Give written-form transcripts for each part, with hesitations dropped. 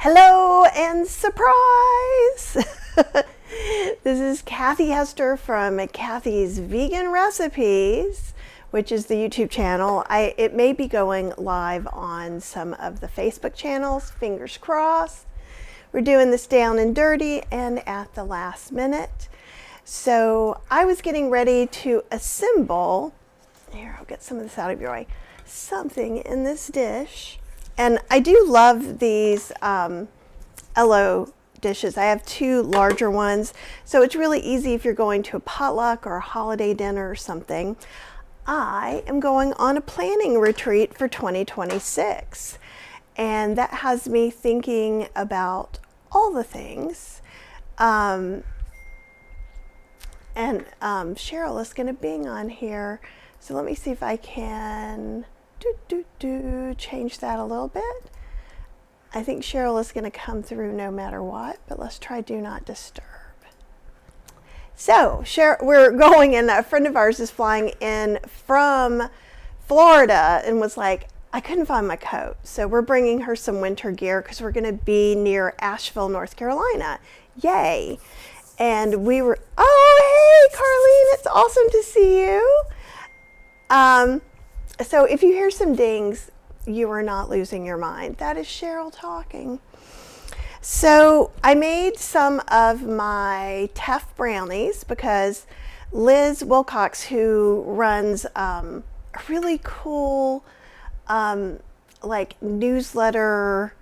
Hello and surprise! This is Kathy Hester from Kathy's Vegan Recipes, which is the YouTube channel. It may be going live on some of the Facebook channels, fingers crossed. We're doing this down and dirty and at the last minute. So I was getting ready to assemble, here I'll get some of this out of your way, something in this dish. And I do love these Elo dishes. I have two larger ones, so it's really easy if you're going to a potluck or a holiday dinner or something. I am going on a planning retreat for 2026, and that has me thinking about all the things. Cheryl is going to bing on here, so let me see if I can change that a little bit. I think Cheryl is going to come through no matter what, but let's try do not disturb. So we're going, and a friend of ours is flying in from Florida and was like, I couldn't find my coat. So we're bringing her some winter gear because we're going to be near Asheville, North Carolina. Yay. And we were, oh, hey, Carlene, it's awesome to see you. So if you hear some dings, you are not losing your mind. That is Cheryl talking. So I made some of my Teff brownies because Liz Wilcox, who runs a really cool like newsletter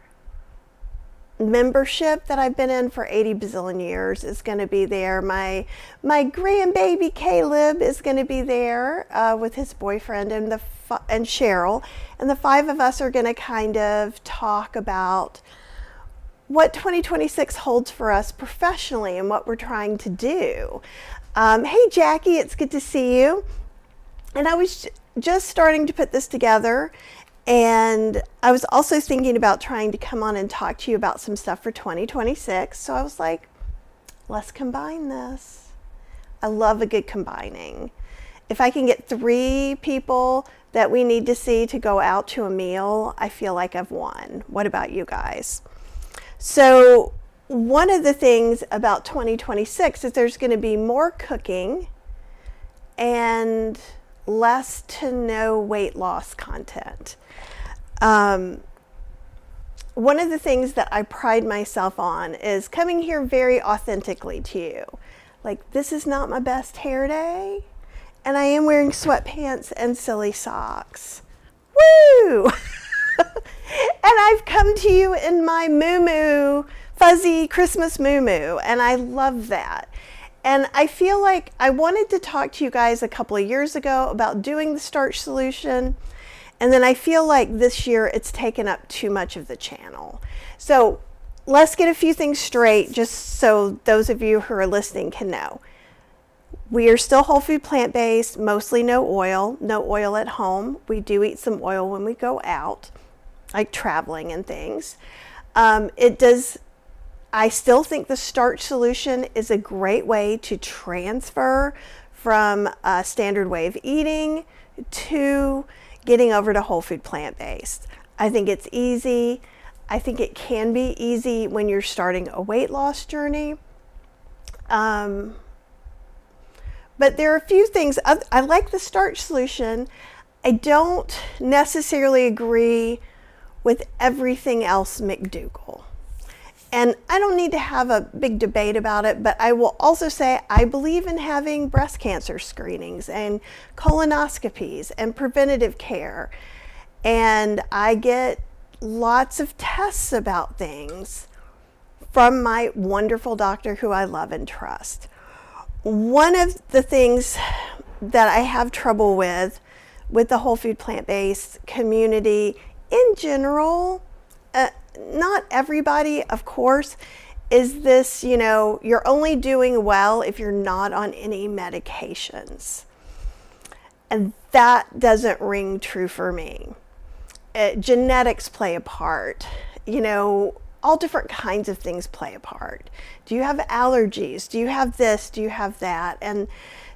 membership that I've been in for 80 bazillion years, is going to be there. My grandbaby Caleb is going to be there with his boyfriend and Cheryl, and the five of us are going to kind of talk about what 2026 holds for us professionally and what we're trying to do. Hey Jackie, it's good to see you. And I was just starting to put this together, and I was also thinking about trying to come on and talk to you about some stuff for 2026. So I was like, let's combine this. I love a good combining. If I can get 3 people that we need to see to go out to a meal, I feel like I've won. What about you guys? So one of the things about 2026 is there's going to be more cooking and less to no weight loss content. One of the things that I pride myself on is coming here very authentically to you. Like, this is not my best hair day, and I am wearing sweatpants and silly socks. Woo! And I've come to you in my moo-moo, fuzzy Christmas moo-moo, and I love that. And I feel like I wanted to talk to you guys a couple of years ago about doing the starch solution, and then I feel like this year it's taken up too much of the channel. So let's get a few things straight, just so those of you who are listening can know. We are still whole food plant-based, mostly no oil at home. We do eat some oil when we go out, like traveling and things. I still think the starch solution is a great way to transfer from a standard way of eating to getting over to whole food plant-based. I think it's easy. I think it can be easy when you're starting a weight loss journey. But there are a few things. I like the starch solution. I don't necessarily agree with everything else McDougall. And I don't need to have a big debate about it, but I will also say I believe in having breast cancer screenings and colonoscopies and preventative care. And I get lots of tests about things from my wonderful doctor who I love and trust. One of the things that I have trouble with the whole food plant-based community in general, not everybody, of course, is this, you're only doing well if you're not on any medications. And that doesn't ring true for me. Genetics play a part. All different kinds of things play a part. Do you have allergies? Do you have this? Do you have that? And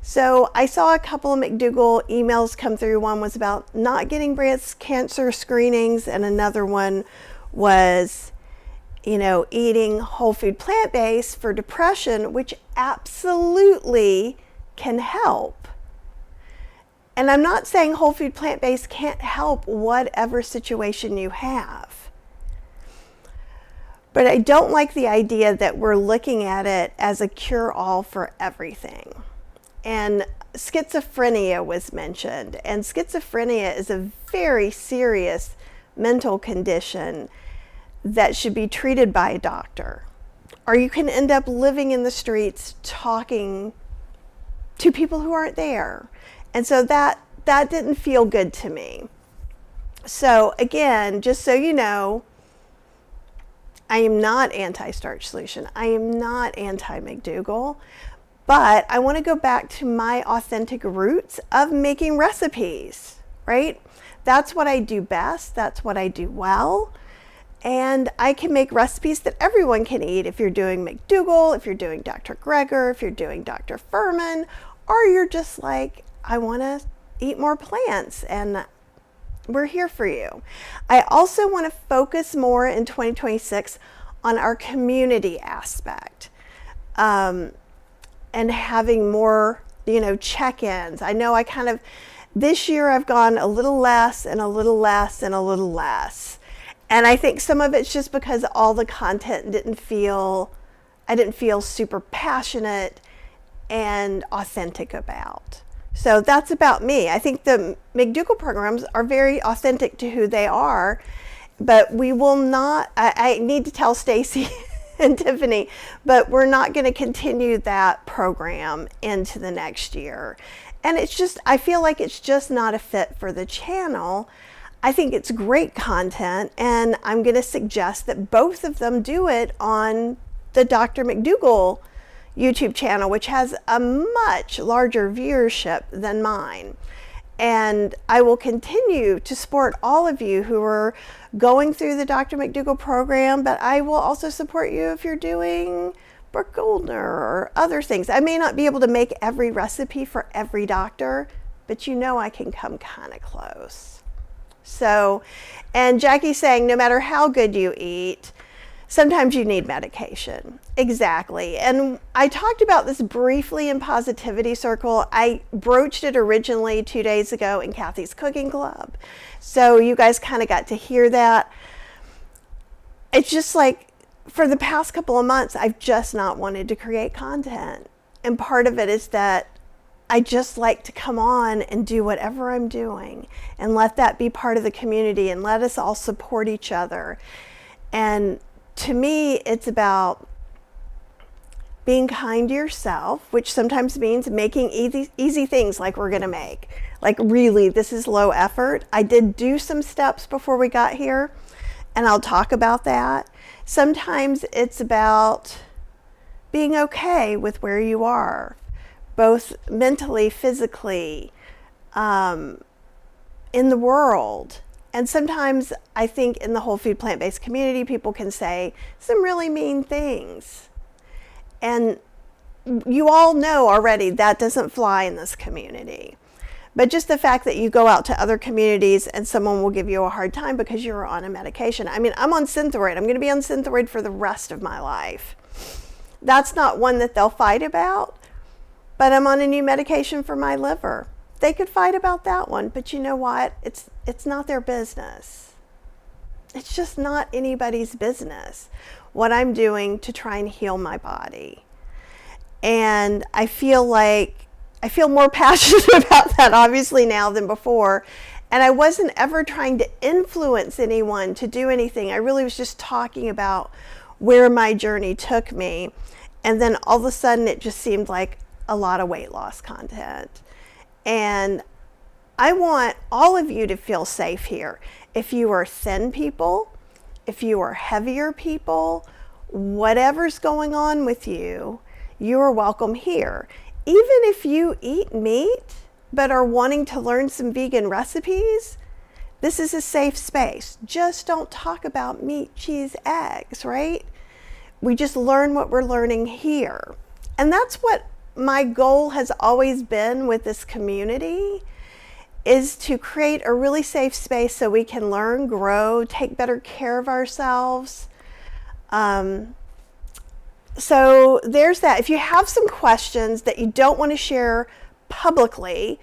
so I saw a couple of McDougall emails come through. One was about not getting breast cancer screenings, and another one was eating whole food plant-based for depression, which absolutely can help. And I'm not saying whole food plant-based can't help whatever situation you have. But I don't like the idea that we're looking at it as a cure-all for everything. And schizophrenia was mentioned. And schizophrenia is a very serious mental condition that should be treated by a doctor. Or you can end up living in the streets talking to people who aren't there. And so that didn't feel good to me. So again, just so you know, I am not anti-starch solution. I am not anti-McDougall. But I want to go back to my authentic roots of making recipes, right? That's what I do best. That's what I do well. And I can make recipes that everyone can eat. If you're doing McDougall, if you're doing Dr. Greger, if you're doing Dr. Furman, or you're just like, I want to eat more plants, and we're here for you. I also want to focus more in 2026 on our community aspect. And having more, check-ins. I know this year I've gone a little less and a little less and a little less. And I think some of it's just because all the content I didn't feel super passionate and authentic about. So that's about me. I think the McDougall programs are very authentic to who they are, but we will not, I need to tell Stacy and Tiffany, but we're not going to continue that program into the next year. And I feel like it's just not a fit for the channel. I think it's great content, and I'm going to suggest that both of them do it on the Dr. McDougall YouTube channel, which has a much larger viewership than mine. And I will continue to support all of you who are going through the Dr. McDougall program, but I will also support you if you're doing Brooke Goldner or other things. I may not be able to make every recipe for every doctor, but I can come kind of close. So, and Jackie's saying, no matter how good you eat, sometimes you need medication. Exactly. And I talked about this briefly in Positivity Circle. I broached it originally 2 days ago in Kathy's Cooking Club. So you guys kind of got to hear that. It's just like for the past couple of months, I've just not wanted to create content. And part of it is that I just like to come on and do whatever I'm doing and let that be part of the community and let us all support each other. And to me, it's about being kind to yourself, which sometimes means making easy things like we're going to make. Like really, this is low effort. I did do some steps before we got here, and I'll talk about that. Sometimes it's about being okay with where you are, both mentally, physically, in the world. And sometimes I think in the whole food plant-based community, people can say some really mean things. And you all know already that doesn't fly in this community. But just the fact that you go out to other communities and someone will give you a hard time because you're on a medication. I mean, I'm on Synthroid. I'm going to be on Synthroid for the rest of my life. That's not one that they'll fight about, but I'm on a new medication for my liver. They could fight about that one, but you know what? It's not their business. It's just not anybody's business what I'm doing to try and heal my body. And I feel more passionate about that obviously now than before. And I wasn't ever trying to influence anyone to do anything. I really was just talking about where my journey took me. And then all of a sudden it just seemed like a lot of weight loss content. And I want all of you to feel safe here. If you are thin people, if you are heavier people, whatever's going on with you, you are welcome here. Even if you eat meat but are wanting to learn some vegan recipes, this is a safe space. Just don't talk about meat, cheese, eggs, right? We just learn what we're learning here. And that's what my goal has always been with this community, is to create a really safe space so we can learn, grow, take better care of ourselves. So there's that. If you have some questions that you don't want to share publicly,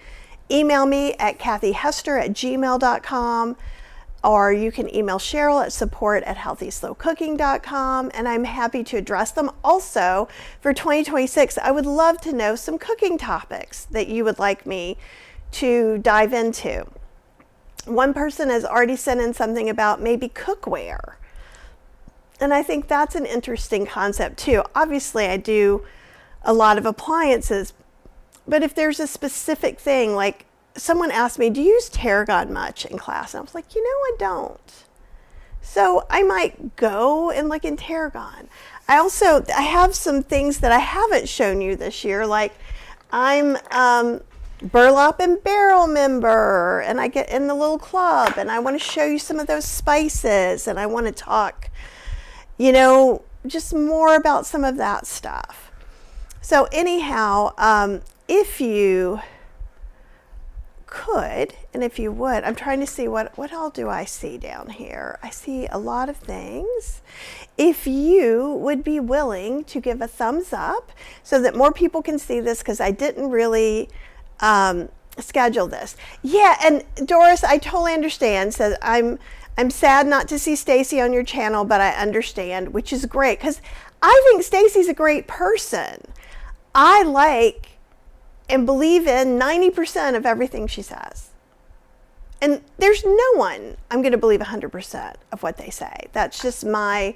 email me at kathyhester@gmail.com, or you can email Cheryl at support@healthyslowcooking.com, and I'm happy to address them. Also, for 2026, I would love to know some cooking topics that you would like me to dive into. One person has already sent in something about maybe cookware. And I think that's an interesting concept too. Obviously, I do a lot of appliances, but if there's a specific thing, like someone asked me, do you use tarragon much in class? And I was like, I don't. So I might go and look in tarragon. I have some things that I haven't shown you this year, like I'm burlap and barrel member, and I get in the little club, and I want to show you some of those spices, and I want to talk just more about some of that stuff. So anyhow, if you could, and if you would, I'm trying to see what all do I see down here. I see a lot of things. If you would be willing to give a thumbs up so that more people can see this, because I didn't really schedule this. Yeah, and Doris, I totally understand. Says I'm sad not to see Stacy on your channel, but I understand, which is great, because I think Stacy's a great person. I like and believe in 90% of everything she says. And there's no one I'm going to believe 100% of what they say. That's just my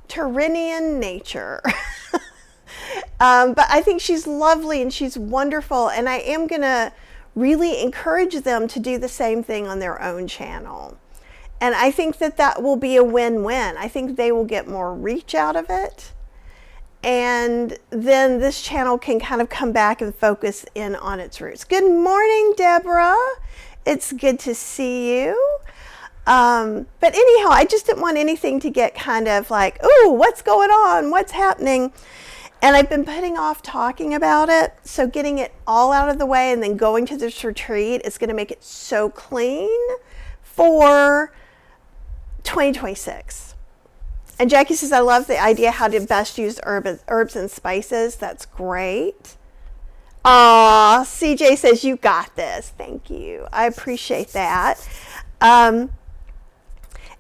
Tyrannian nature. But I think she's lovely and she's wonderful, and I am going to really encourage them to do the same thing on their own channel. And I think that will be a win-win. I think they will get more reach out of it. And then this channel can kind of come back and focus in on its roots. Good morning, Deborah. It's good to see you. But anyhow, I just didn't want anything to get kind of like, oh, what's going on? What's happening? And I've been putting off talking about it. So getting it all out of the way and then going to this retreat is going to make it so clean for 2026. And Jackie says, I love the idea how to best use herbs and spices. That's great. Aw, CJ says, you got this. Thank you. I appreciate that. And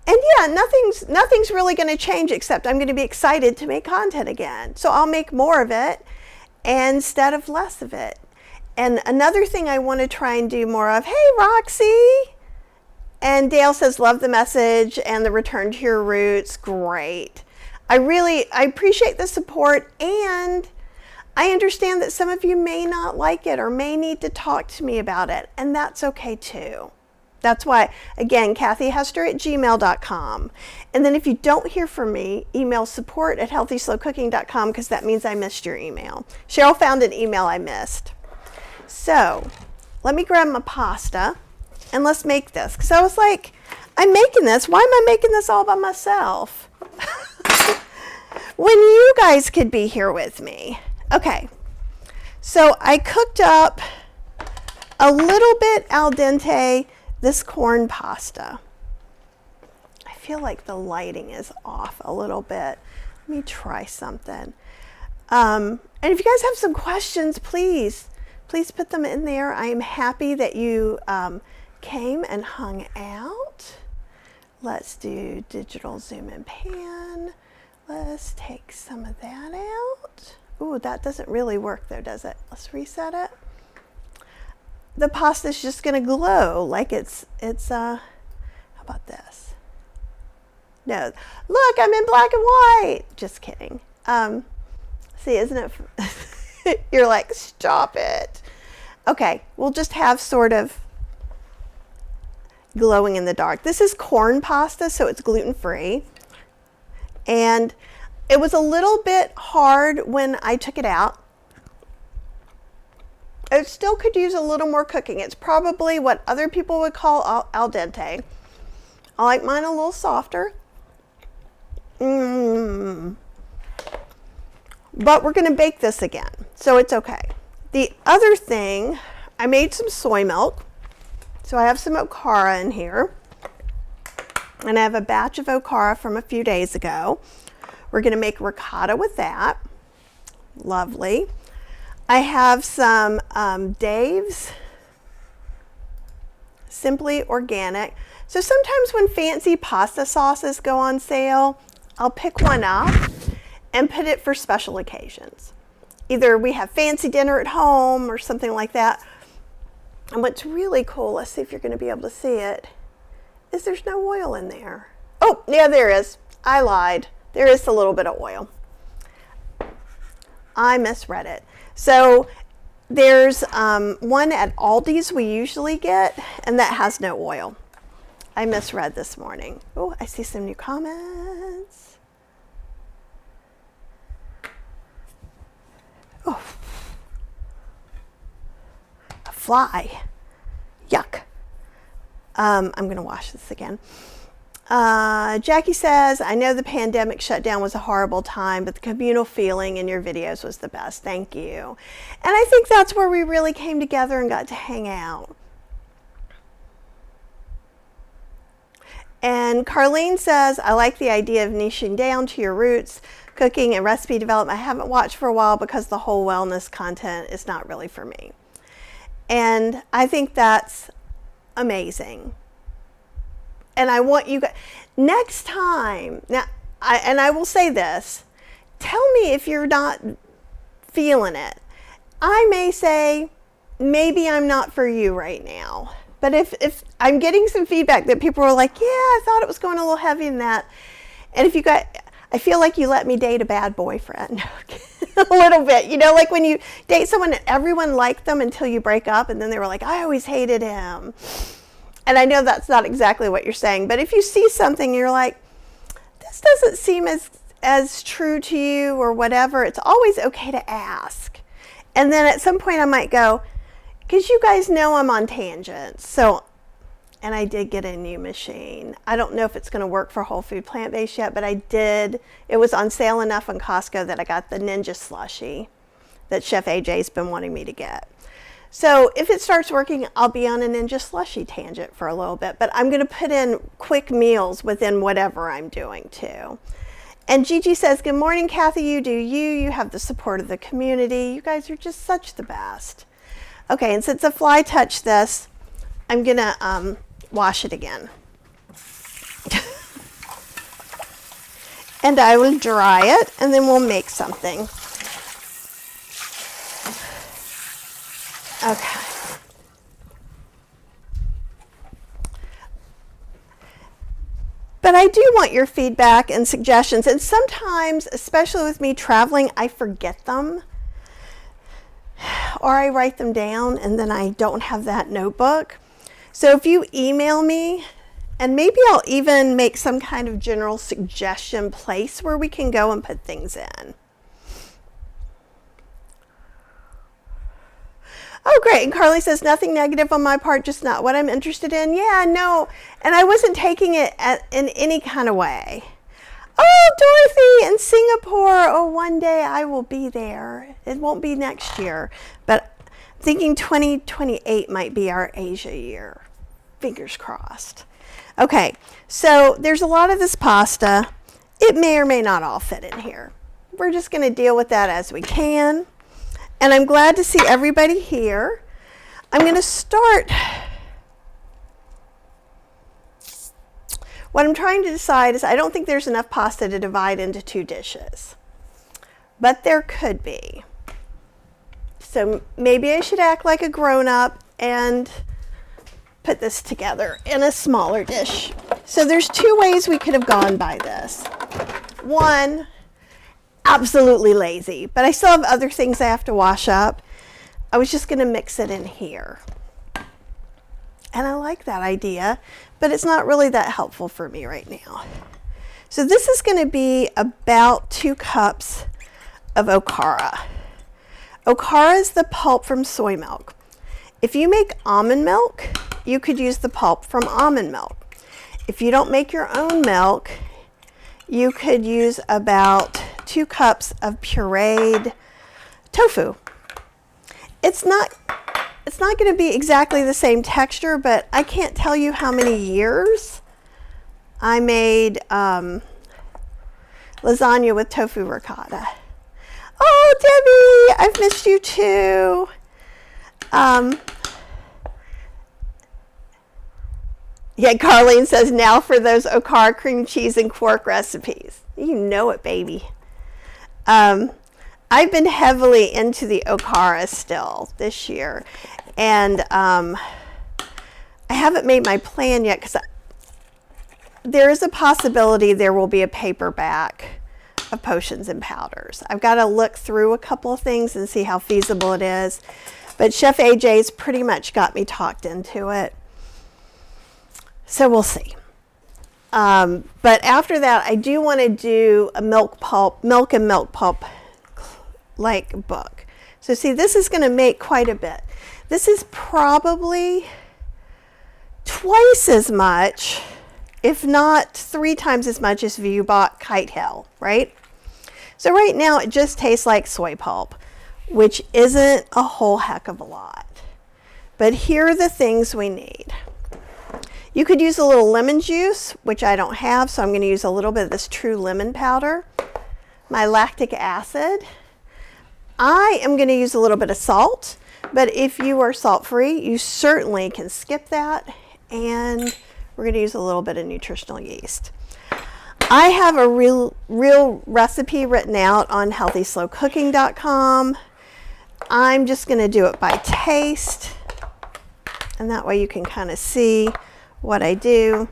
yeah, nothing's really going to change, except I'm going to be excited to make content again. So I'll make more of it instead of less of it. And another thing I want to try and do more of, hey, Roxy. And Dale says, love the message and the return to your roots. Great. I appreciate the support, and I understand that some of you may not like it or may need to talk to me about it, and that's okay too. That's why, again, kathyhester@gmail.com. And then if you don't hear from me, email support@healthyslowcooking.com, because that means I missed your email. Cheryl found an email I missed. So let me grab my pasta. And let's make this. Because I was like, I'm making this. Why am I making this all by myself? When you guys could be here with me. Okay. So I cooked up a little bit al dente this corn pasta. I feel like the lighting is off a little bit. Let me try something. And if you guys have some questions, please put them in there. I am happy that you came and hung out. Let's do digital zoom and pan. Let's take some of that out. Ooh, that doesn't really work though, does it? Let's reset it. The pasta's just gonna glow like it's how about this? No, look, I'm in black and white. Just kidding. See, isn't it? You're like, stop it. Okay, we'll just have sort of glowing in the dark. This is corn pasta, so it's gluten-free. And it was a little bit hard when I took it out. It still could use a little more cooking. It's probably what other people would call al dente. I like mine a little softer. But we're going to bake this again, so it's okay. The other thing, I made some soy milk. So I have some okara in here, and I have a batch of okara from a few days ago. We're going to make ricotta with that. Lovely. I have some Dave's Simply Organic. So sometimes when fancy pasta sauces go on sale, I'll pick one up and put it for special occasions. Either we have fancy dinner at home or something like that. And what's really cool, let's see if you're going to be able to see it, is there's no oil in there. Oh, yeah, there is. I lied. There is a little bit of oil. I misread it. So there's one at Aldi's we usually get, and that has no oil. I misread this morning. Oh, I see some new comments. Oh, a fly. Yuck. I'm going to wash this again. Jackie says, I know the pandemic shutdown was a horrible time, but the communal feeling in your videos was the best. Thank you. And I think that's where we really came together and got to hang out. And Carlene says, I like the idea of niching down to your roots, cooking and recipe development. I haven't watched for a while because the whole wellness content is not really for me. And I think that's amazing. And I want you guys, next time, now, I will say this, tell me if you're not feeling it. I may say, maybe I'm not for you right now. But if I'm getting some feedback that people are like, yeah, I thought it was going a little heavy in that. And if you got, I feel like you let me date a bad boyfriend. A little bit. You know, like when you date someone and everyone liked them until you break up and then they were like, I always hated him. And I know that's not exactly what you're saying, but if you see something you're like, this doesn't seem as true to you or whatever, it's always okay to ask. And then at some point I might go, because you guys know I'm on tangents. So, and I did get a new machine. I don't know if it's going to work for whole food plant-based yet, but I did. It was on sale enough on Costco that I got the Ninja Slushie that Chef AJ's been wanting me to get. So if it starts working, I'll be on a Ninja Slushie tangent for a little bit, but I'm going to put in quick meals within whatever I'm doing too. And Gigi says, good morning, Kathy. You do you. You have the support of the community. You guys are just such the best. Okay, and since a fly touched this, I'm going to wash it again. And I will dry it, and then we'll make something. Okay. But I do want your feedback and suggestions. And sometimes, especially with me traveling, I forget them. Or I write them down and then I don't have that notebook. So if you email me, and maybe I'll even make some kind of general suggestion place where we can go and put things in. Oh, great. And Carly says, nothing negative on my part, just not what I'm interested in. Yeah, no. And I wasn't taking it in any kind of way. Oh, Dorothy in Singapore. Oh, one day I will be there. It won't be next year. But I'm thinking 2028 might be our Asia year. Fingers crossed. Okay, so there's a lot of this pasta. It may or may not all fit in here. We're just going to deal with that as we can. And I'm glad to see everybody here. I'm going to start. What I'm trying to decide is I don't think there's enough pasta to divide into 2 dishes. But there could be. So maybe I should act like a grown-up and put this together in a smaller dish. So there's 2 ways we could have gone by this. One, absolutely lazy, but I still have other things I have to wash up. I was just going to mix it in here. And I like that idea, but it's not really that helpful for me right now. So this is going to be about 2 cups of okara. Okara is the pulp from soy milk. If you make almond milk, you could use the pulp from almond milk. If you don't make your own milk, you could use about 2 cups of pureed tofu. It's not going to be exactly the same texture, but I can't tell you how many years I made lasagna with tofu ricotta. Oh, Debbie, I've missed you too. Yeah, Carlene says, now for those okara cream cheese and quark recipes. You know it, baby. I've been heavily into the okara still this year. And I haven't made my plan yet because there is a possibility there will be a paperback of potions and powders. I've got to look through a couple of things and see how feasible it is. But Chef AJ's pretty much got me talked into it. So we'll see. But after that, I do want to do a milk and milk pulp like book. So see, this is going to make quite a bit. This is probably twice as much, if not 3 times as much as if you bought Kite Hill, right? So right now it just tastes like soy pulp, which isn't a whole heck of a lot. But here are the things we need. You could use a little lemon juice, which I don't have, so I'm going to use a little bit of this true lemon powder. My lactic acid. I am going to use a little bit of salt, but if you are salt-free, you certainly can skip that. And we're going to use a little bit of nutritional yeast. I have a real recipe written out on healthyslowcooking.com. I'm just going to do it by taste, and that way you can kind of see what I do.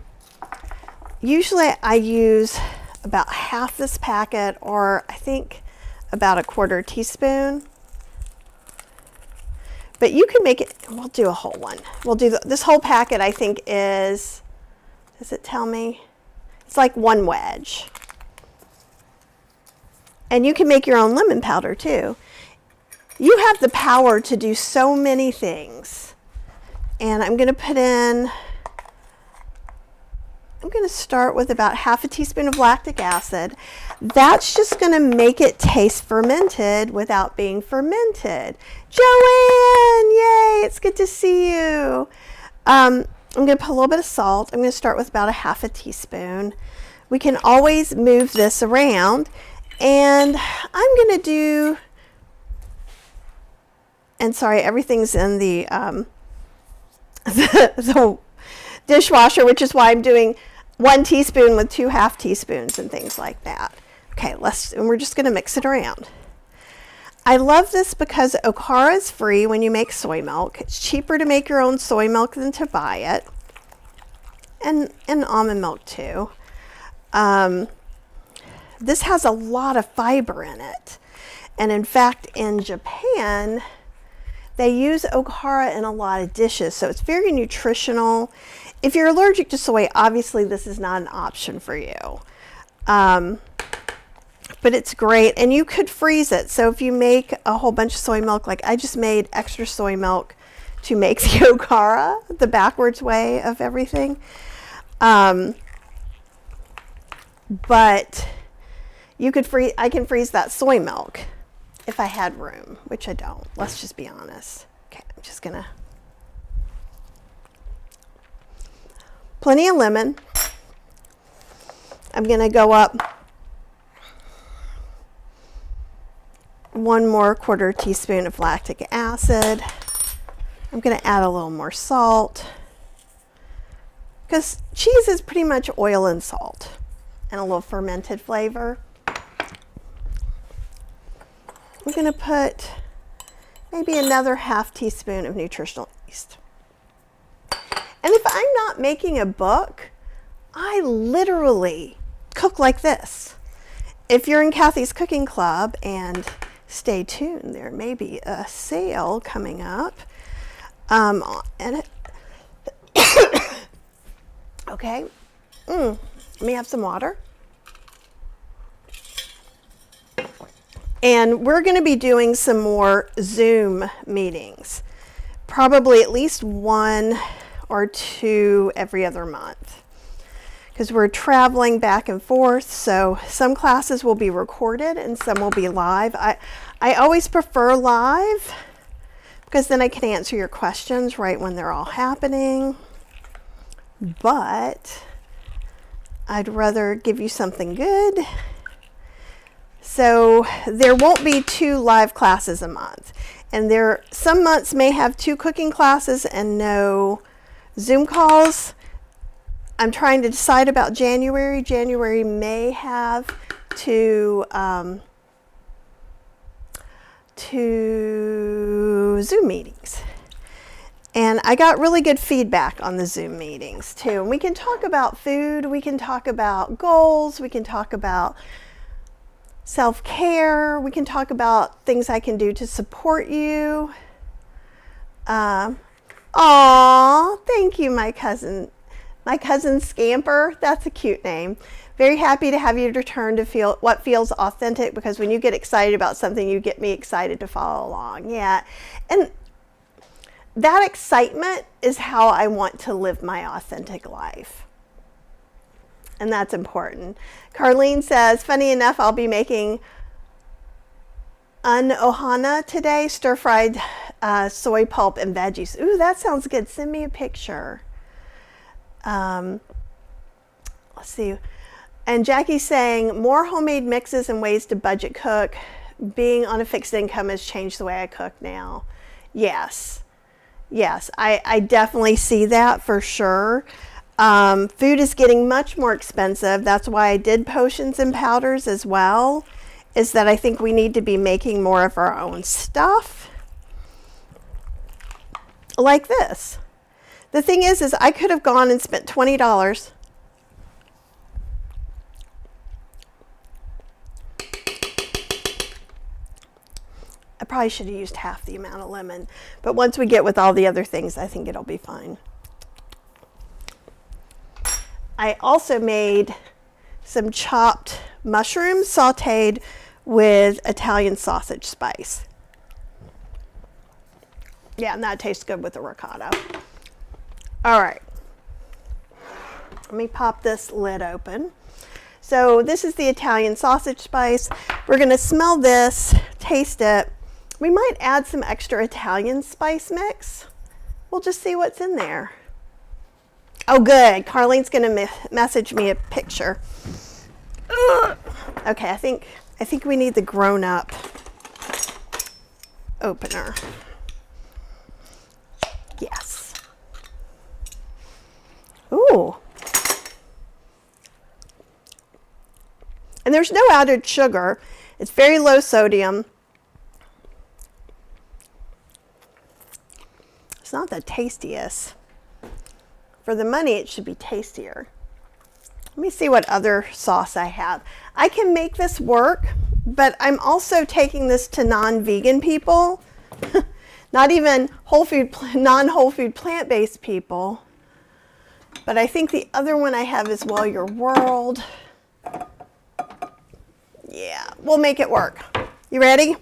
Usually I use about half this packet, or I think about a 1/4 teaspoon. But you can make it, we'll do a whole one. We'll do this whole packet, I think is, does it tell me? It's like 1 wedge. And you can make your own lemon powder too. You have the power to do so many things. And I'm going to put in, I'm going to start with about half a teaspoon of lactic acid. That's just going to make it taste fermented without being fermented. Joanne, yay, it's good to see you. I'm going to put a little bit of salt. I'm going to start with about a half a teaspoon. We can always move this around. And I'm going to do, and sorry, everything's in the, the dishwasher, which is why I'm doing 1 teaspoon with 2 half teaspoons and things like that. Okay, and we're just going to mix it around. I love this because okara is free when you make soy milk. It's cheaper to make your own soy milk than to buy it. And almond milk too. This has a lot of fiber in it. And in fact, in Japan, they use okara in a lot of dishes, so it's very nutritional. If you're allergic to soy, obviously this is not an option for you. But it's great, and you could freeze it. So if you make a whole bunch of soy milk, like I just made extra soy milk to make the okara, the backwards way of everything. But you could I can freeze that soy milk if I had room, which I don't. Let's just be honest. Okay, I'm just gonna. Plenty of lemon. I'm gonna go up 1 more 1/4 teaspoon of lactic acid. I'm gonna add a little more salt because cheese is pretty much oil and salt and a little fermented flavor. I'm going to put maybe another half teaspoon of nutritional yeast. And if I'm not making a book, I literally cook like this. If you're in Kathy's Cooking Club, and stay tuned, there may be a sale coming up. And okay, let me have some water. And we're going to be doing some more Zoom meetings, probably at least 1 or 2 every other month, because we're traveling back and forth. So some classes will be recorded and some will be live. I always prefer live because then I can answer your questions right when they're all happening. But I'd rather give you something good so there won't be 2 live classes a month. And some months may have 2 cooking classes and no Zoom calls. I'm trying to decide about January. January may have 2 Zoom meetings. And I got really good feedback on the Zoom meetings too. And we can talk about food, we can talk about goals, we can talk about self-care, we can talk about things I can do to support you. Aw, thank you, my cousin Scamper. That's a cute name. Very happy to have you return to feel what feels authentic, because when you get excited about something, you get me excited to follow along. Yeah, and that excitement is how I want to live my authentic life. And that's important. Carlene says, funny enough, I'll be making ohana today, stir-fried soy pulp and veggies. Ooh, that sounds good. Send me a picture. Let's see. And Jackie's saying, more homemade mixes and ways to budget cook. Being on a fixed income has changed the way I cook now. Yes. Yes, I definitely see that for sure. Food is getting much more expensive. That's why I did potions and powders as well, is that I think we need to be making more of our own stuff. Like this. The thing is I could have gone and spent $20. I probably should have used half the amount of lemon, but once we get with all the other things, I think it'll be fine. I also made some chopped mushrooms sauteed with Italian sausage spice. Yeah, and that tastes good with the ricotta. All right, let me pop this lid open. So this is the Italian sausage spice. We're gonna smell this, taste it. We might add some extra Italian spice mix. We'll just see what's in there. Oh, good. Carlene's gonna message me a picture. Okay, I think we need the grown-up opener. Yes. Ooh. And there's no added sugar. It's very low sodium. It's not the tastiest. For the money, it should be tastier. Let me see what other sauce I have. I can make this work, but I'm also taking this to non-vegan people, not even non-whole food plant-based people. But I think the other one I have is Well Your World. Yeah, we'll make it work. You ready?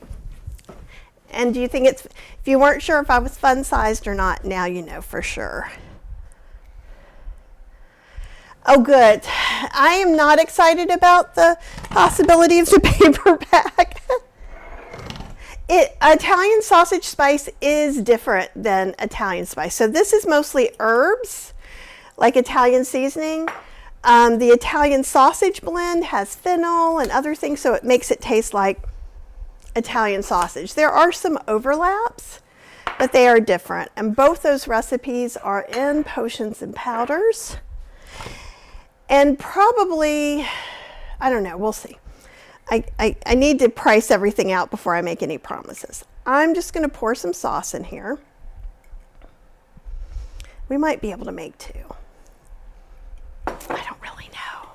And do you think if you weren't sure if I was fun-sized or not, now you know for sure. Oh, good. I am not excited about the possibility of the paperback. Italian sausage spice is different than Italian spice. So this is mostly herbs, like Italian seasoning. The Italian sausage blend has fennel and other things, so it makes it taste like Italian sausage. There are some overlaps, but they are different. And both those recipes are in Potions and Powders. And probably, I don't know, we'll see. I need to price everything out before I make any promises. I'm just going to pour some sauce in here. We might be able to make 2. I don't really know.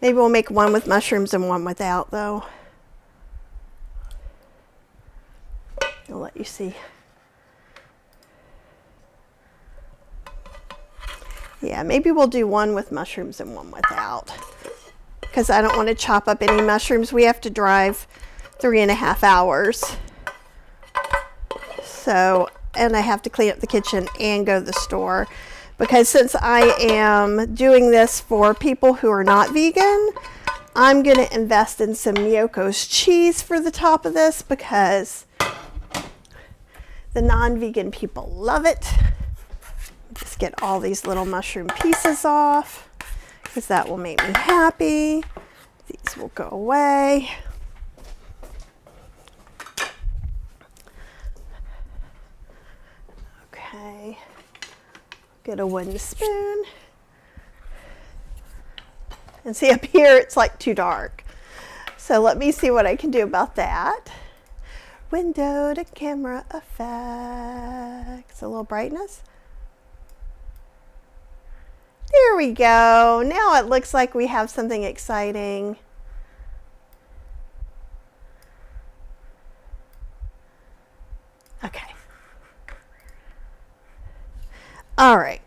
Maybe we'll make one with mushrooms and one without, though. I'll let you see. Yeah, maybe we'll do one with mushrooms and one without, because I don't want to chop up any mushrooms. We have to drive 3.5 hours. So, and I have to clean up the kitchen and go to the store, because since I am doing this for people who are not vegan, I'm going to invest in some Miyoko's cheese for the top of this, because the non-vegan people love it. Just get all these little mushroom pieces off, because that will make me happy. These will go away. Get a wooden spoon. And see, up here it's like too dark. So let me see what I can do about that. Window to camera effects. A little brightness. There we go. Now it looks like we have something exciting. Okay. All right.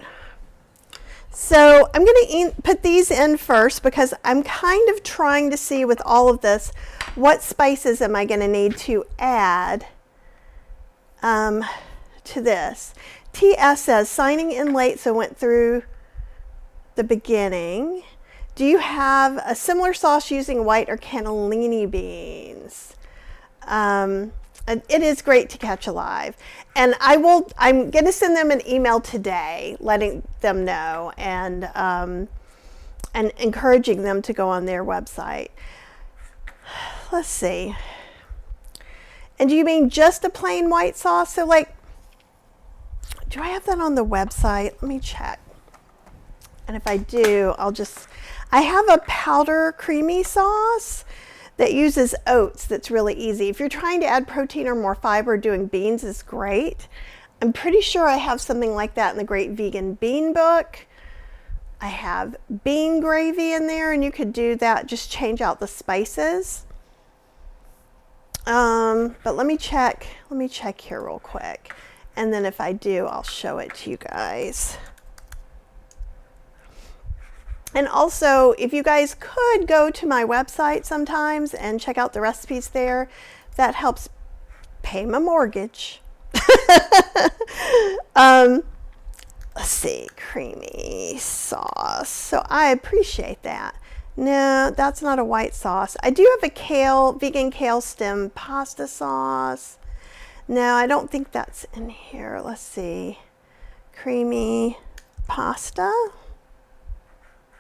So I'm going to put these in first because I'm kind of trying to see with all of this, what spices am I going to need to add to this. TS says, signing in late, so went through the beginning. Do you have a similar sauce using white or cannellini beans? It is great to catch alive. And I'm going to send them an email today, letting them know and encouraging them to go on their website. Let's see. And do you mean just a plain white sauce? So like, do I have that on the website? Let me check. And if I do, I have a powder creamy sauce that uses oats that's really easy. If you're trying to add protein or more fiber, doing beans is great. I'm pretty sure I have something like that in the Great Vegan Bean Book. I have bean gravy in there, and you could do that, just change out the spices. But let me check here real quick. And then if I do, I'll show it to you guys. And also, if you guys could go to my website sometimes and check out the recipes there, that helps pay my mortgage. Let's see, creamy sauce. So I appreciate that. No, that's not a white sauce. I do have a vegan kale stem pasta sauce. No, I don't think that's in here. Let's see. Creamy pasta.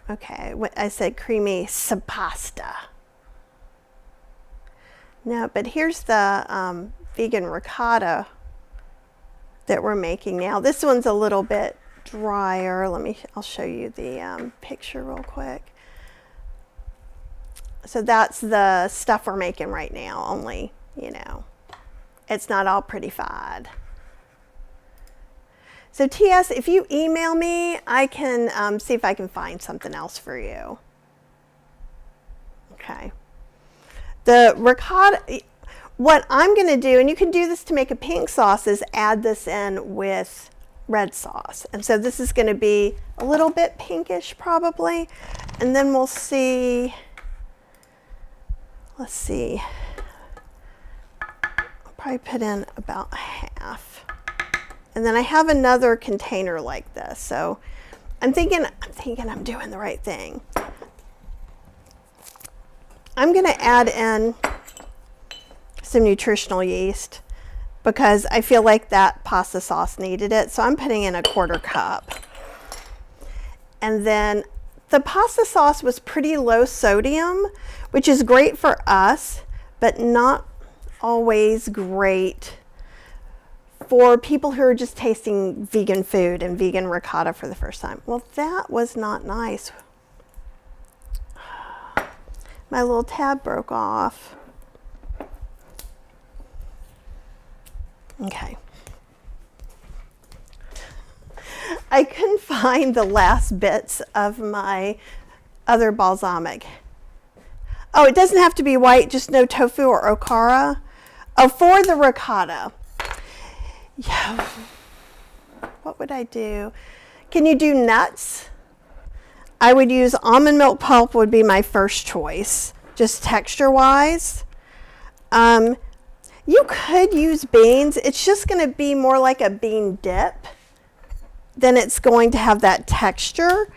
Okay, I said creamy pasta. No, but here's the vegan ricotta that we're making now. This one's a little bit drier. I'll show you the picture real quick. So that's the stuff we're making right now, only, it's not all prettified. So TS, if you email me, I can see if I can find something else for you. Okay. The ricotta, what I'm going to do, and you can do this to make a pink sauce, is add this in with red sauce. And so this is going to be a little bit pinkish probably. And then we'll see, let's see, I'll probably put in about half. And then I have another container like this. So I'm thinking I'm doing the right thing. I'm going to add in some nutritional yeast because I feel like that pasta sauce needed it. So I'm putting in a 1/4 cup. And then the pasta sauce was pretty low sodium, which is great for us, but not always great for people who are just tasting vegan food and vegan ricotta for the first time. Well, that was not nice. My little tab broke off. Okay. I couldn't find the last bits of my other balsamic. Oh, it doesn't have to be white, just no tofu or okara. Oh, for the ricotta. Yeah. What would I do? Can you do nuts? I would use almond milk pulp would be my first choice, just texture-wise. You could use beans. It's just going to be more like a bean dip than it's going to have that texture.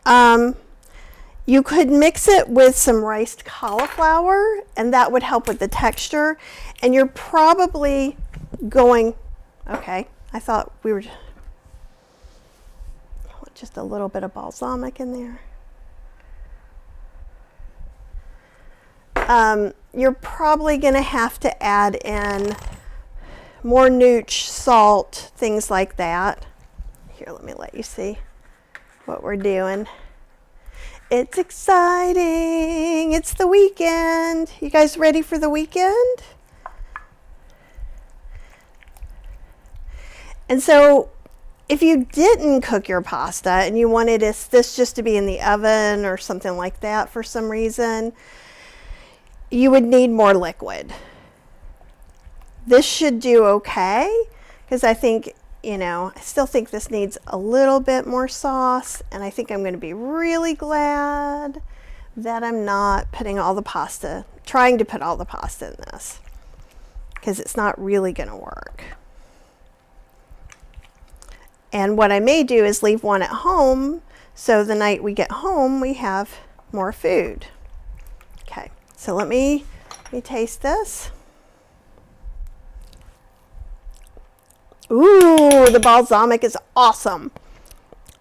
You could mix it with some riced cauliflower, and that would help with the texture. And you're probably going... Okay, I thought we were just a little bit of balsamic in there. You're probably going to have to add in more nooch, salt, things like that. Here, let me let you see what we're doing. It's exciting. It's the weekend. You guys ready for the weekend? And so if you didn't cook your pasta and you wanted this just to be in the oven or something like that for some reason, you would need more liquid. This should do okay, because I think, I still think this needs a little bit more sauce, and I think I'm going to be really glad that I'm not trying to put all the pasta in this, because it's not really going to work. And what I may do is leave one at home, so the night we get home, we have more food. Okay, so let me taste this. Ooh, the balsamic is awesome.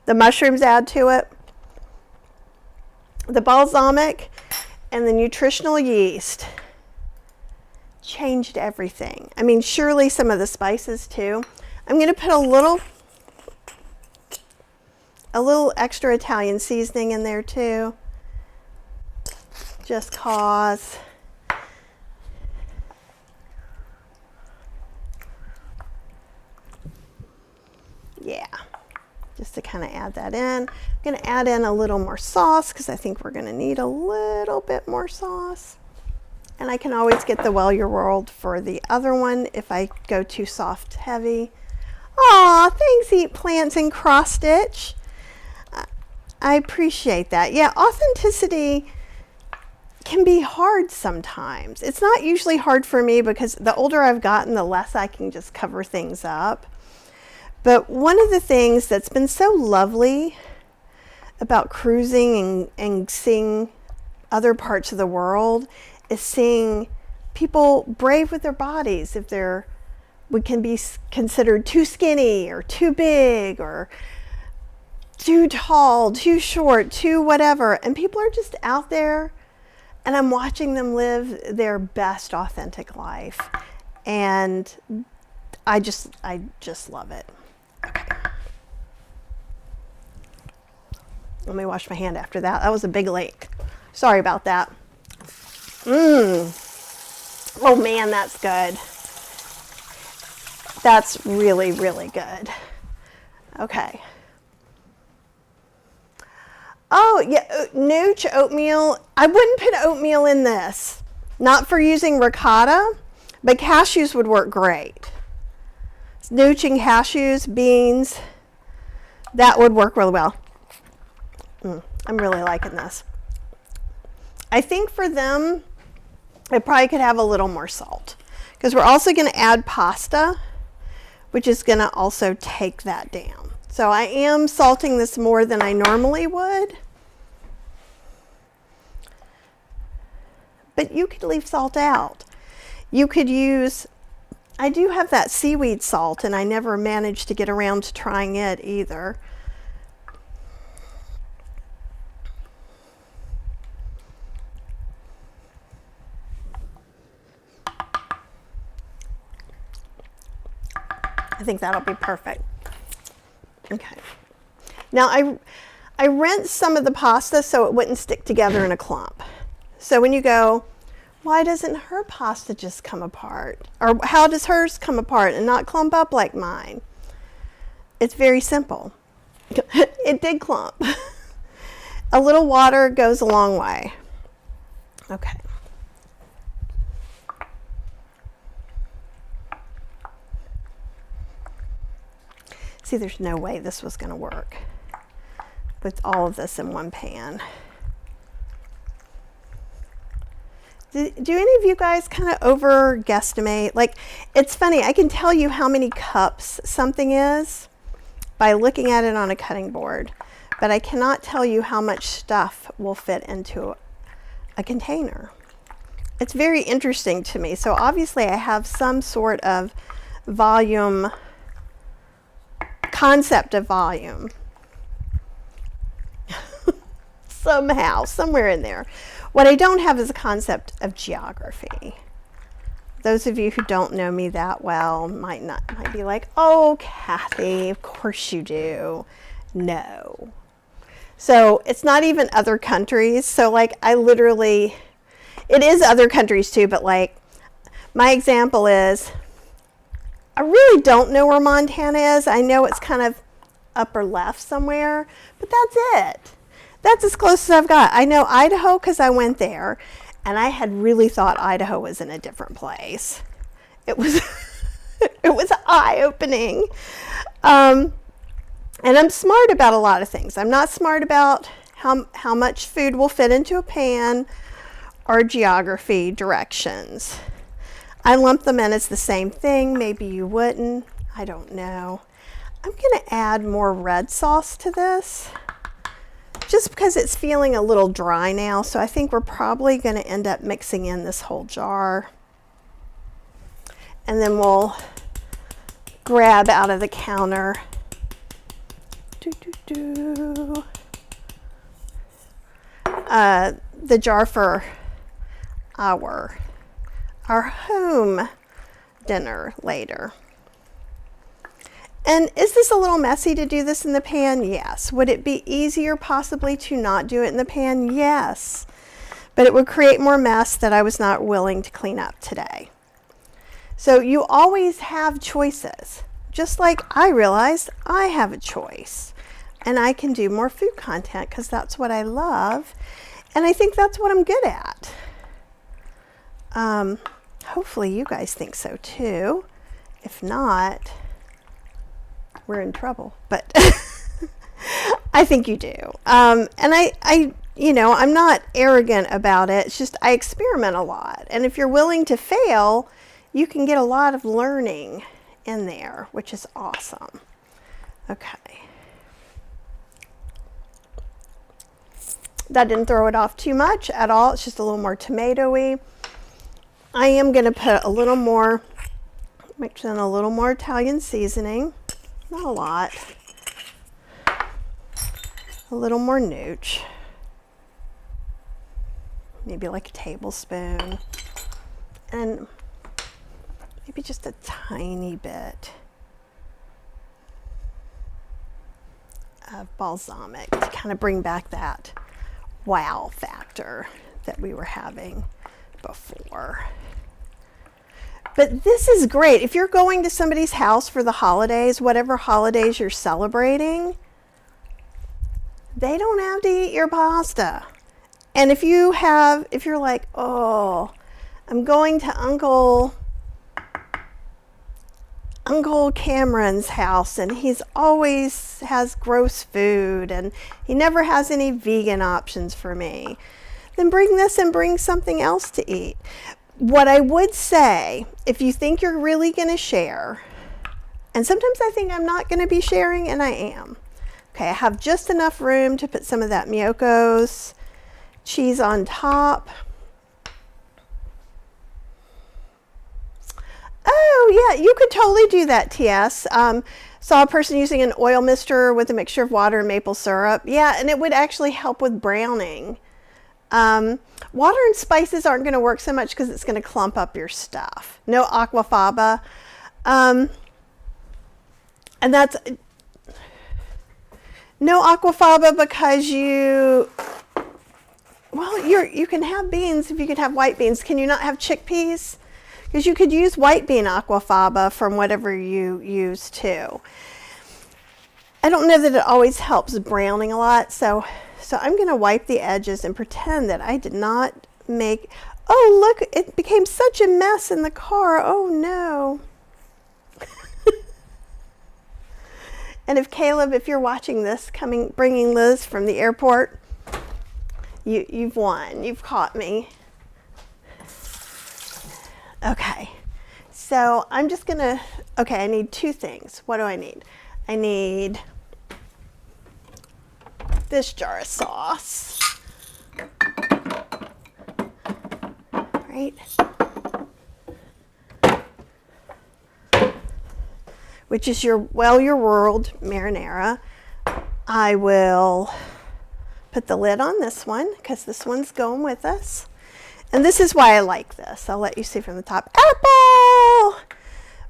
The mushrooms add to it. The balsamic and the nutritional yeast changed everything. I mean, surely some of the spices too. I'm going to put a little extra Italian seasoning in there too, just cause. Yeah, just to kind of add that in. I'm going to add in a little more sauce because I think we're going to need a little bit more sauce. And I can always get the Well Your World for the other one if I go too soft heavy. Aw, thanks Eat Plants and Cross Stitch. I appreciate that. Yeah, authenticity can be hard sometimes. It's not usually hard for me because the older I've gotten, the less I can just cover things up. But one of the things that's been so lovely about cruising and seeing other parts of the world is seeing people brave with their bodies. If we can be considered too skinny or too big or too tall, too short, too whatever. And people are just out there, and I'm watching them live their best authentic life. And I just love it. Okay. Let me wash my hand after that. That was a big lake. Sorry about that. Oh man, that's good. That's really, really good. Okay. Oh yeah, nooch oatmeal. I wouldn't put oatmeal in this. Not for using ricotta, but cashews would work great. Nooching cashews, beans, that would work really well. I'm really liking this. I think for them, I probably could have a little more salt because we're also going to add pasta, which is going to also take that down. So I am salting this more than I normally would. But you could leave salt out. You could use, I do have that seaweed salt, and I never managed to get around to trying it either. I think that'll be perfect. Okay. Now I rinsed some of the pasta so it wouldn't stick together in a clump. So when you go, why doesn't her pasta just come apart? Or how does hers come apart and not clump up like mine? It's very simple. It did clump. A little water goes a long way. Okay. See, there's no way this was going to work with all of this in one pan. Do any of you guys kind of over guesstimate? Like, it's funny, I can tell you how many cups something is by looking at it on a cutting board, but I cannot tell you how much stuff will fit into a container. It's very interesting to me. So obviously I have some sort of volume, concept of volume. Somehow, somewhere in there. What I don't have is a concept of geography. those of you who don't know me that well might be like, oh, Kathy, of course you do. No. So it's not even other countries. So like it is other countries too, but like my example is, I really don't know where Montana is. I know it's kind of upper left somewhere, but that's it. That's as close as I've got. I know Idaho because I went there, and I had really thought Idaho was in a different place. It was it was eye-opening. And I'm smart about a lot of things. I'm not smart about how much food will fit into a pan or geography directions. I lump them in as the same thing. Maybe you wouldn't. I don't know. I'm going to add more red sauce to this just because it's feeling a little dry now. So I think we're probably going to end up mixing in this whole jar. And then we'll grab out of the counter the jar for our home dinner later. And is this a little messy to do this in the pan? Yes. Would it be easier possibly to not do it in the pan? Yes. But it would create more mess that I was not willing to clean up today. So you always have choices. Just like I realized I have a choice. And I can do more food content because that's what I love. And I think that's what I'm good at. Hopefully you guys think so too. If not, we're in trouble. But I think you do. And I I'm not arrogant about it. It's just I experiment a lot. And if you're willing to fail, you can get a lot of learning in there, which is awesome. Okay. That didn't throw it off too much at all. It's just a little more tomatoey. I am going to put a little more, mix in a little more Italian seasoning. Not a lot. A little more nooch. Maybe like a tablespoon. And maybe just a tiny bit of balsamic to kind of bring back that wow factor that we were having before. But this is great. If you're going to somebody's house for the holidays, whatever holidays you're celebrating, they don't have to eat your pasta. And if you're like, oh, I'm going to Uncle Cameron's house and he's always has gross food and he never has any vegan options for me, then bring this and bring something else to eat. What I would say, if you think you're really going to share, and sometimes I think I'm not going to be sharing, and I am. Okay, I have just enough room to put some of that Miyoko's cheese on top. Oh yeah, you could totally do that, TS. Saw a person using an oil mister with a mixture of water and maple syrup. Yeah, and it would actually help with browning. Water and spices aren't going to work so much because it's going to clump up your stuff. No aquafaba. And that's no aquafaba because you can have beans if you could have white beans. Can you not have chickpeas? Because you could use white bean aquafaba from whatever you use too. I don't know that it always helps browning a lot, so I'm going to wipe the edges and pretend that I did not make, oh look, it became such a mess in the car, oh no. And if Caleb, if you're watching this, bringing Liz from the airport, you've won, you've caught me. Okay, so I'm just gonna, okay, I need two things. What do I need? I need this jar of sauce, right? Which is your World marinara. I will put the lid on this one because this one's going with us. And this is why I like this. I'll let you see from the top. Apple!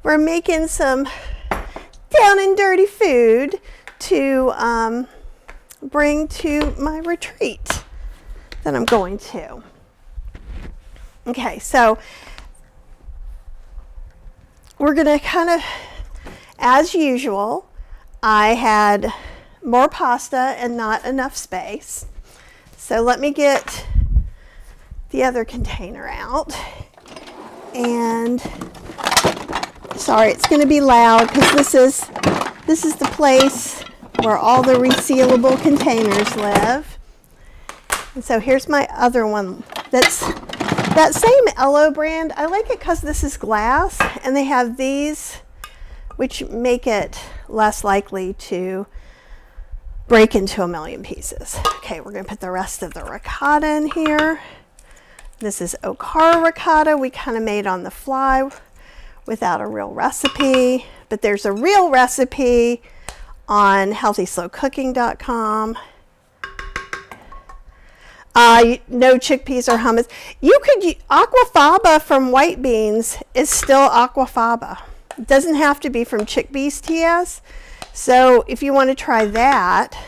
We're making some down and dirty food to bring to my retreat that I'm going to. Okay, so we're going to kind of, as usual, I had more pasta and not enough space. So let me get the other container out. And sorry, it's going to be loud because this is the place where all the resealable containers live. And so here's my other one. That's that same Ello brand. I like it because this is glass and they have these which make it less likely to break into a million pieces. Okay, we're going to put the rest of the ricotta in here. This is okara ricotta we kind of made on the fly without a real recipe, but there's a real recipe on healthyslowcooking.com. No chickpeas or hummus. You could aquafaba from white beans is still aquafaba. It doesn't have to be from chickpeas TS. So if you want to try that,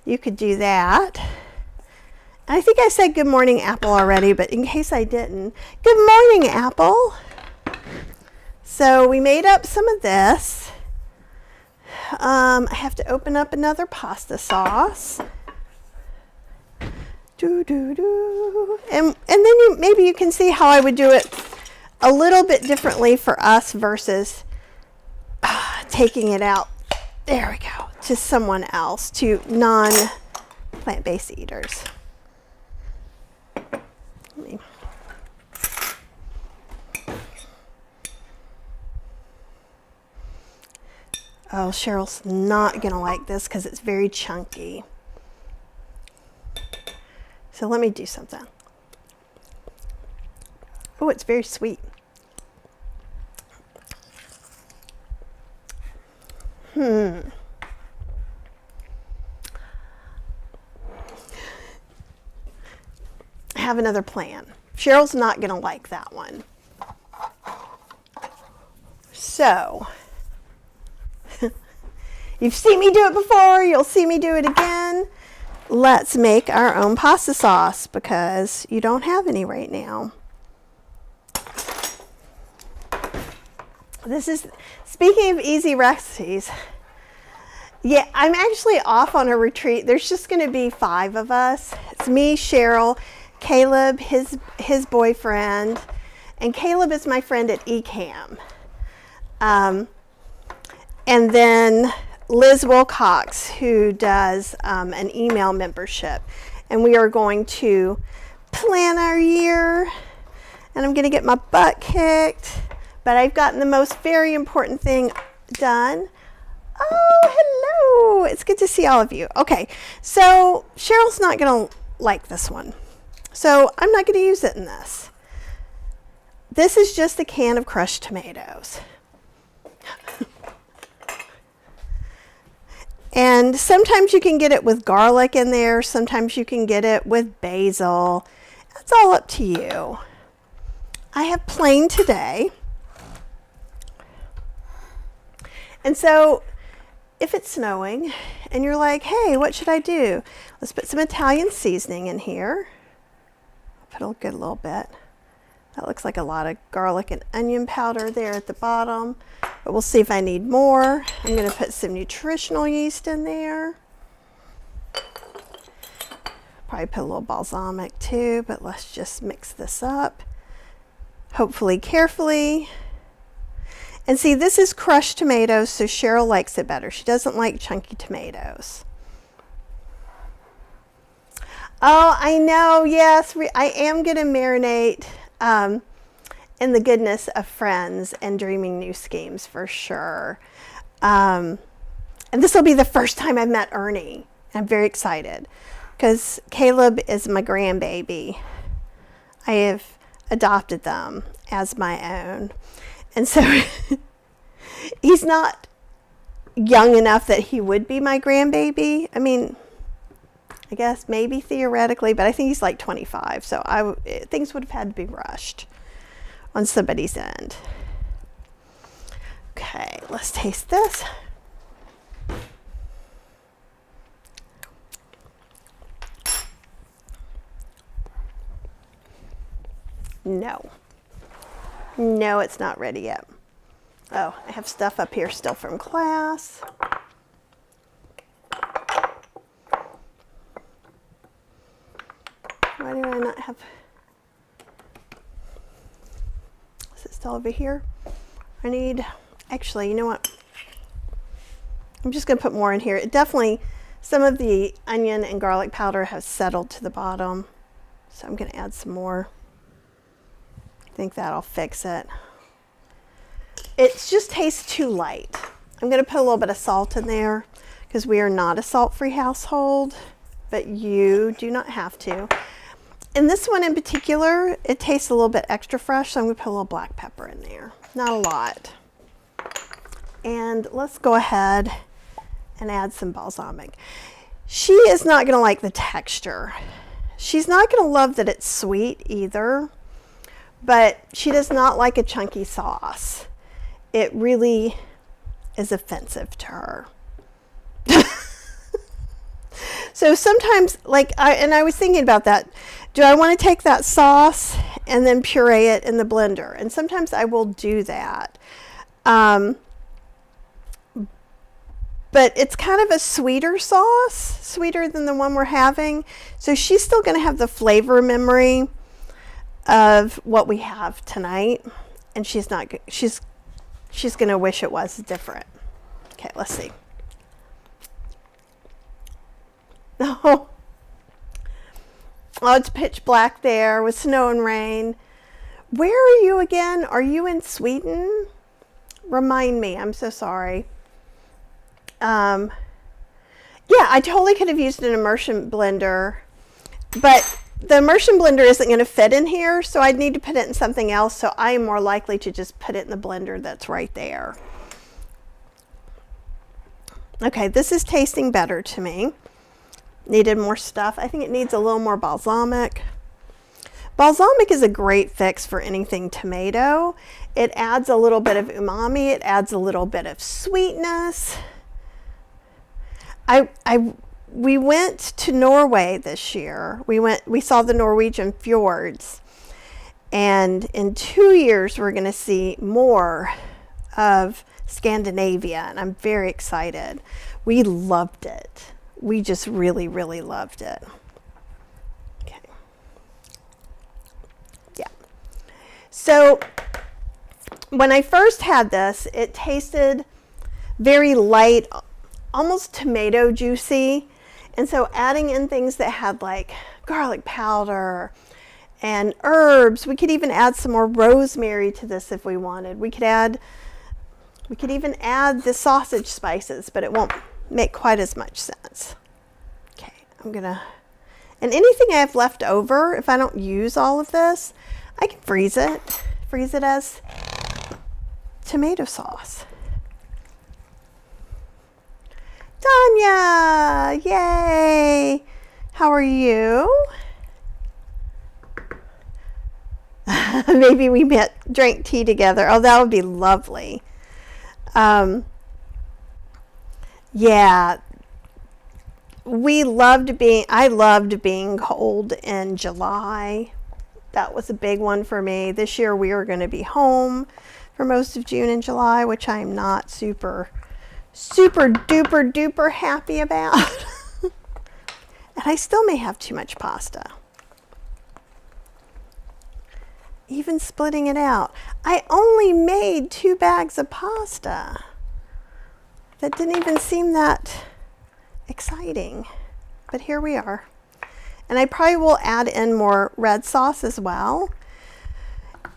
you could do that. I think I said good morning, Apple, already, but in case I didn't, good morning, Apple. So we made up some of this. I have to open up another pasta sauce. And then maybe you can see how I would do it a little bit differently for us versus taking it out. There we go, to someone else, to non-plant-based eaters. Oh, Cheryl's not gonna like this because it's very chunky. So let me do something. Oh, it's very sweet. I have another plan. Cheryl's not gonna like that one. So, you've seen me do it before, you'll see me do it again. Let's make our own pasta sauce because you don't have any right now. This is, speaking of easy recipes, yeah, I'm actually off on a retreat. There's just going to be 5 of us. It's me, Cheryl, Caleb, his boyfriend, and Caleb is my friend at eCam. And then Liz Wilcox, who does an email membership. And we are going to plan our year. And I'm going to get my butt kicked. But I've gotten the most very important thing done. Oh, hello. It's good to see all of you. Okay, so Cheryl's not going to like this one. So I'm not going to use it in this. This is just a can of crushed tomatoes. And sometimes you can get it with garlic in there. Sometimes you can get it with basil. That's all up to you. I have plain today. And so if it's snowing and you're like, hey, what should I do? Let's put some Italian seasoning in here. I'll put a good little bit. That looks like a lot of garlic and onion powder there at the bottom, but we'll see if I need more. I'm going to put some nutritional yeast in there. Probably put a little balsamic too, but let's just mix this up, hopefully carefully. And see, this is crushed tomatoes, so Cheryl likes it better. She doesn't like chunky tomatoes. Oh, I know, yes, I am going to marinate in the goodness of friends and dreaming new schemes for sure. And this will be the first time I've met Ernie. I'm very excited because Caleb is my grandbaby. I have adopted them as my own. And so he's not young enough that he would be my grandbaby. I mean, I guess maybe theoretically, but I think he's like 25. So things would have had to be rushed on somebody's end. Okay, let's taste this. No. No, it's not ready yet. Oh, I have stuff up here still from class. Why do I not have... Is it still over here? I need... Actually, you know what? I'm just going to put more in here. It definitely... Some of the onion and garlic powder has settled to the bottom. So I'm going to add some more. I think that'll fix it. It just tastes too light. I'm going to put a little bit of salt in there because we are not a salt-free household, but you do not have to. And this one in particular, it tastes a little bit extra fresh, so I'm going to put a little black pepper in there. Not a lot. And let's go ahead and add some balsamic. She is not going to like the texture. She's not going to love that it's sweet either, but she does not like a chunky sauce. It really is offensive to her. So sometimes, like, I was thinking about that. Do I want to take that sauce and then puree it in the blender? And sometimes I will do that. But it's kind of a sweeter sauce, sweeter than the one we're having. So she's still going to have the flavor memory of what we have tonight. And she's going to wish it was different. Okay, let's see. Oh, it's pitch black there with snow and rain. Where are you again? Are you in Sweden? Remind me. I'm so sorry. Yeah, I totally could have used an immersion blender, but the immersion blender isn't going to fit in here, so I'd need to put it in something else. So I am more likely to just put it in the blender that's right there. Okay, this is tasting better to me. Needed more stuff. I think it needs a little more balsamic. Balsamic is a great fix for anything tomato. It adds a little bit of umami. It adds a little bit of sweetness. We went to Norway this year. We saw the Norwegian fjords. And in 2 years, we're going to see more of Scandinavia. And I'm very excited. We loved it. We just really, really loved it. Okay. Yeah. So when I first had this, it tasted very light, almost tomato juicy. And so adding in things that had like garlic powder and herbs, we could even add some more rosemary to this if we wanted. We could even add the sausage spices, but it won't make quite as much sense. Okay, and anything I have left over, if I don't use all of this, I can freeze it as tomato sauce. Tanya, yay! How are you? Maybe we drank tea together. Oh, that would be lovely. Yeah, I loved being cold in July. That was a big one for me. This year we were going to be home for most of June and July, which I'm not super duper duper happy about. And I still may have too much pasta. Even splitting it out. I only made 2 bags of pasta. That didn't even seem that exciting, but here we are. And I probably will add in more red sauce as well.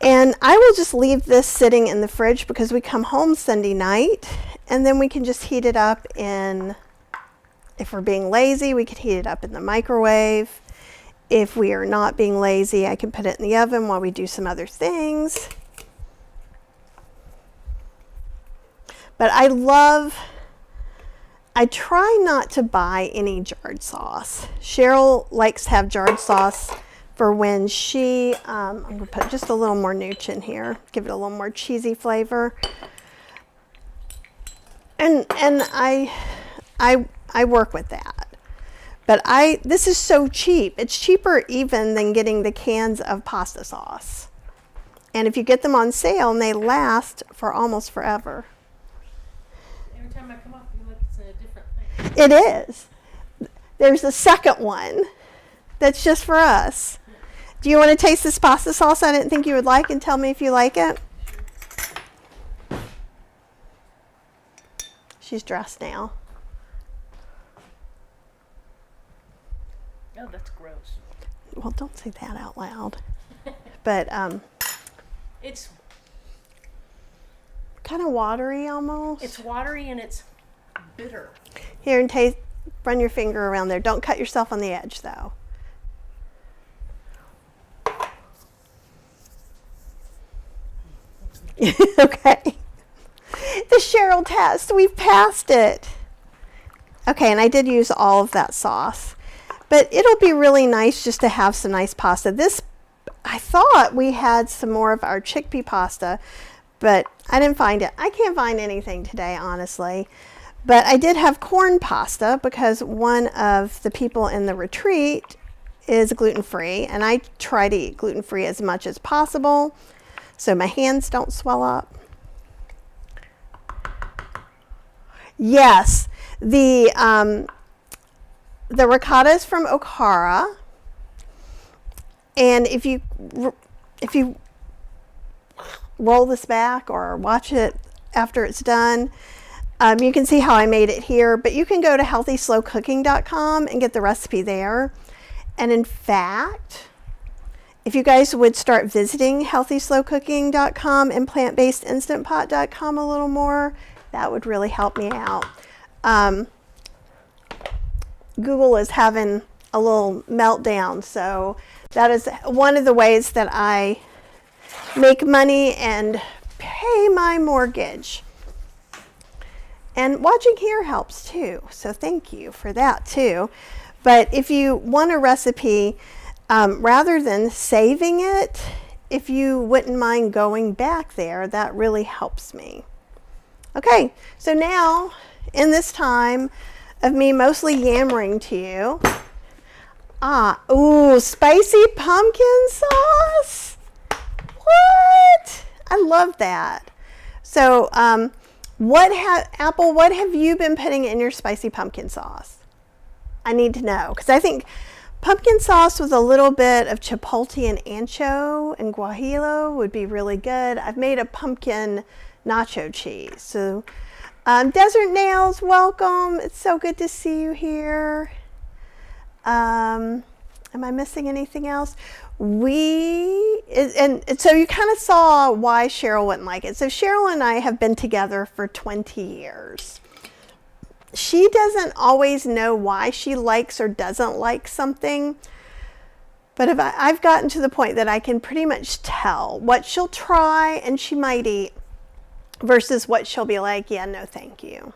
And I will just leave this sitting in the fridge because we come home Sunday night, and then we can just heat it up in, if we're being lazy, we could heat it up in the microwave. If we are not being lazy, I can put it in the oven while we do some other things. But I love I try not to buy any jarred sauce. Cheryl likes to have jarred sauce for when she, I'm going to put just a little more nooch in here, give it a little more cheesy flavor. And I work with that. But this is so cheap. It's cheaper even than getting the cans of pasta sauce. And if you get them on sale, and they last for almost forever. Every time I come up, you look, it's a different thing. It is. There's a second one that's just for us. Do you want to taste this pasta sauce I didn't think you would like and tell me if you like it? She's dressed now. Oh, that's gross. Well, don't say that out loud. But It's kind of watery almost. it's watery and it's bitter. Here, and taste. Run your finger around there. Don't cut yourself on the edge, though. Okay. The Cheryl test. We've passed it. Okay, and I did use all of that sauce. But it'll be really nice just to have some nice pasta. This, I thought we had some more of our chickpea pasta, but I didn't find it. I can't find anything today, honestly. But I did have corn pasta because one of the people in the retreat is gluten-free, and I try to eat gluten-free as much as possible so my hands don't swell up. Yes, the ricotta is from Okara, and if you roll this back or watch it after it's done, you can see how I made it here, but you can go to healthyslowcooking.com and get the recipe there. And in fact, if you guys would start visiting healthyslowcooking.com and plantbasedinstantpot.com a little more, that would really help me out. Google is having a little meltdown, so that is one of the ways that I make money and pay my mortgage. And watching here helps too, so thank you for that too. But if you want a recipe, rather than saving it, if you wouldn't mind going back there, that really helps me. Okay, so now in this time of me mostly yammering to you, ooh, spicy pumpkin sauce. What? I love that. So, Apple, what have you been putting in your spicy pumpkin sauce? I need to know, because I think pumpkin sauce with a little bit of chipotle and ancho and guajillo would be really good. I've made a pumpkin nacho cheese. So, Desert Nails, welcome. It's so good to see you here. Am I missing anything else? And so you kind of saw why Cheryl wouldn't like it. So Cheryl and I have been together for 20 years. She doesn't always know why she likes or doesn't like something, but I've gotten to the point that I can pretty much tell what she'll try and she might eat versus what she'll be like, yeah, no, thank you.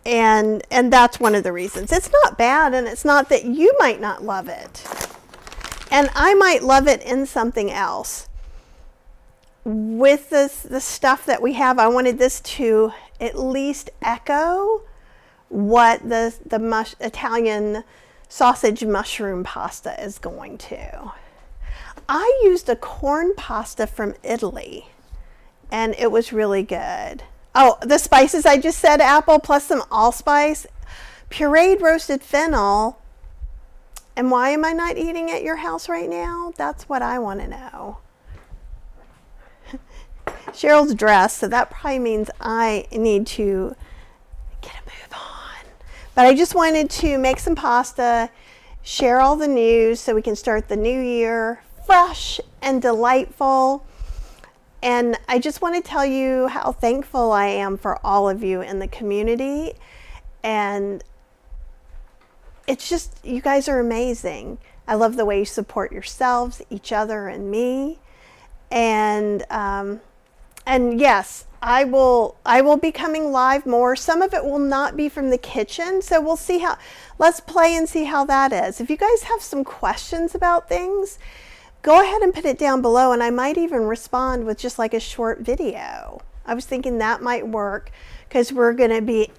And that's one of the reasons. It's not bad, and it's not that you might not love it. And I might love it in something else. With the stuff that we have, I wanted this to at least echo what the Italian sausage mushroom pasta is going to. I used a corn pasta from Italy, and it was really good. Oh, the spices I just said, Apple, plus some allspice, pureed roasted fennel. And why am I not eating at your house right now? That's what I want to know. Cheryl's dressed, so that probably means I need to get a move on. But I just wanted to make some pasta, share all the news so we can start the new year fresh and delightful. And I just want to tell you how thankful I am for all of you in the community. And it's just, you guys are amazing. I love the way you support yourselves, each other, and me. And yes, I will be coming live more. Some of it will not be from the kitchen, so we'll see how, let's play and see how that is. If you guys have some questions about things, go ahead and put it down below, and I might even respond with just like a short video. I was thinking that might work because we're going to be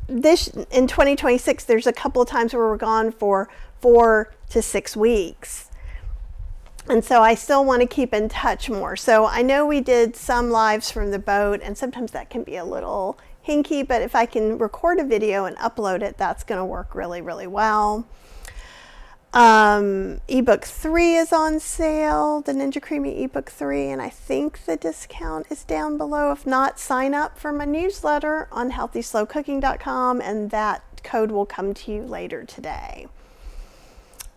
this in 2026. There's a couple of times where we're gone for 4 to 6 weeks. And so I still want to keep in touch more. So I know we did some lives from the boat, and sometimes that can be a little hinky, but if I can record a video and upload it, that's going to work really, really well. Ebook 3 is on sale, the Ninja Creamy ebook 3, and I think the discount is down below. If not, sign up for my newsletter on healthyslowcooking.com, and that code will come to you later today.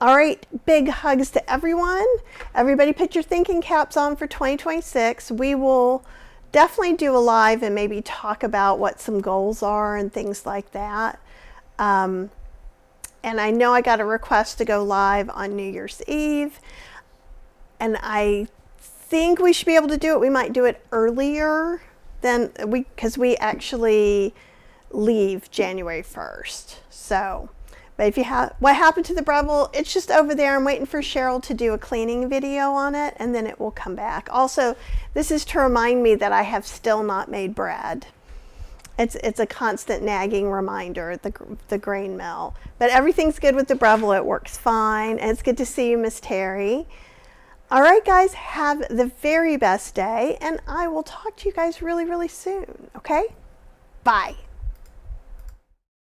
All right, big hugs to everyone. Everybody put your thinking caps on for 2026. We will definitely do a live and maybe talk about what some goals are and things like that. And I know I got a request to go live on New Year's Eve, and I think we should be able to do it. We might do it earlier than because we actually leave January 1st. So, but if you have, what happened to the Breville, it's just over there. I'm waiting for Cheryl to do a cleaning video on it, and then it will come back. Also, this is to remind me that I have still not made bread. It's a constant nagging reminder at the grain mill. But everything's good with the Breville. It works fine. And it's good to see you, Miss Terry. All right, guys, have the very best day, and I will talk to you guys really, really soon, okay? Bye.